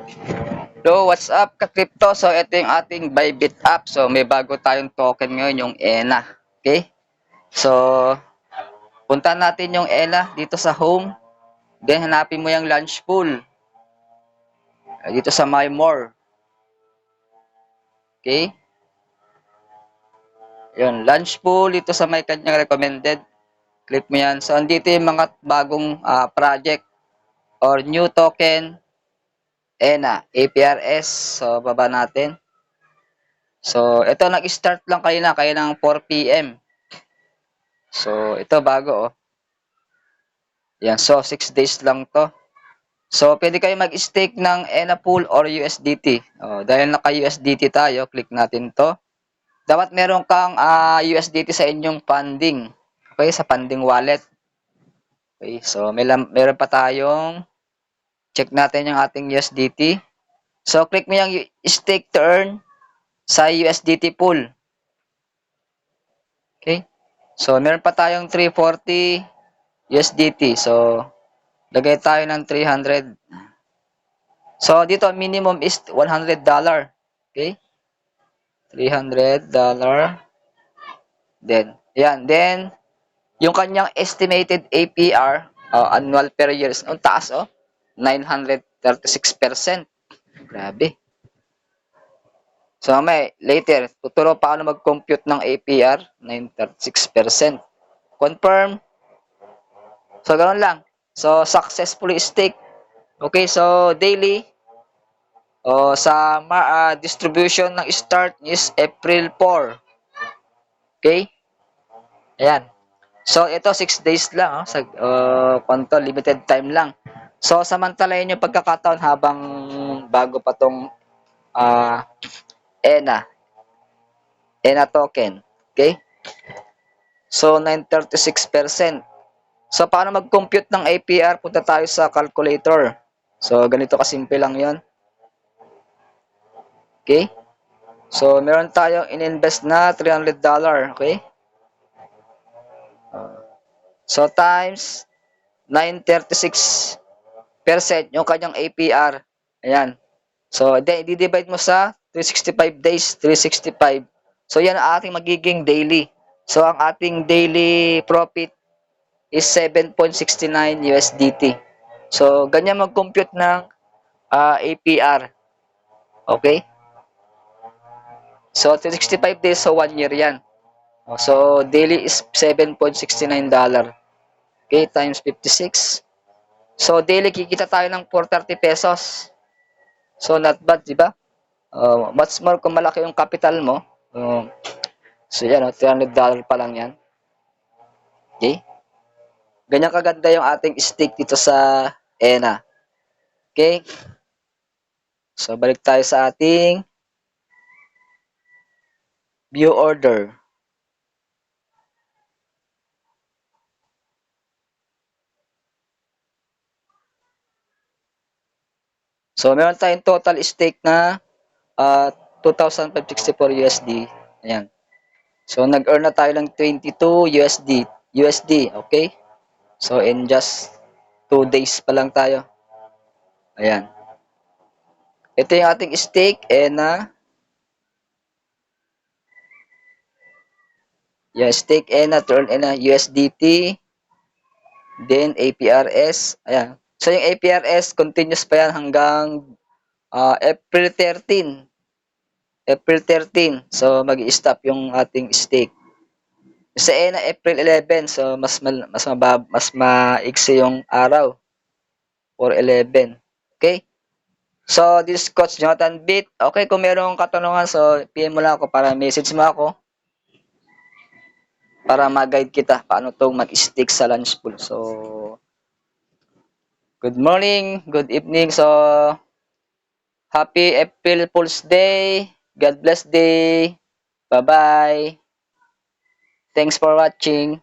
Hello, what's up ka-crypto? So, ito yung ating Bybit app. So, may bago tayong token ngayon, yung ENA. Okay? So, punta natin yung ENA dito sa home. Then, hanapin mo yung launch pool. Dito sa My More. Okay? Yun, launch pool dito sa may kanyang recommended. Click mo yan. So, andito yung mga bagong project or new token. ENA, APRS. So, baba natin. So, ito nag-start lang kayo 4 PM. So, ito bago, oh. Yan, so 6 days lang to. So, pwede kayo mag-stake ng ENA pool or USDT. Oh, dahil naka-USDT tayo, click natin to. Dapat meron kang USDT sa inyong funding. Okay, sa funding wallet. Okay, so meron pa tayong check natin yung ating USDT. So, click mo yung stake to earn sa USDT pool. Okay? So, meron pa tayong 340 USDT. So, lagay tayo ng 300. So, dito minimum is $100. Okay? $300. Then, yung kanyang estimated APR, annual per year, ang taas, 936%. Grabe. So, later, tuturo pa ako mag-compute ng APR, 936%. Confirm. So, ganoon lang. So, successfully stake. Okay, so, daily, sa distribution ng start is April 4. Okay? Ayan. So, ito 6 days lang. Limited time lang. So, samantalayin yung pagkakataon habang bago pa tong ENA. ENA token. Okay? So, 936%. So, paano mag-compute ng APR? Punta tayo sa calculator. So, ganito kasimple lang yon. Okay? So, meron tayong in-invest na $300. Okay? So, times 936% yung kanyang APR. Ayan. So, then, i-divide mo sa 365 days. 365. So, yan ang ating magiging daily. So, ang ating daily profit is 7.69 USDT. So, ganyan mag-compute ng APR. Okay? So, 365 days, so 1 year yan. So, daily is $7.69. Okay, times 56. So, daily kikita tayo ng 430 pesos. So, not bad, di ba? Much more kung malaki yung capital mo. So, yan, $300 pa lang yan. Okay? Ganyan kaganda yung ating stake dito sa ENA. Okay? So, balik tayo sa ating view order. So, meron tayong total stake na 2,564 USD. Ayan. So, nag-earn na tayo ng 22 USD. Okay? So, in just 2 days pa lang tayo. Ayan. Ito yung ating stake, ENA. Yan, stake ENA, turn ENA, USDT. Then, APRS. Ayan. So, yung APRS, continuous pa yan hanggang April 13. April 13. So, mag-i-stop yung ating stake. Sa ENA, April 11. So, mas maiksi yung araw. For 11. Okay? So, this is Coach Jonathan Bit. Okay, kung merong katanungan, so, PM mo lang ako para message mo ako. Para ma-guide kita paano to mag-stick sa lunch pool. So, good morning, good evening. So, happy April Fool's Day. God bless day. Bye-bye. Thanks for watching.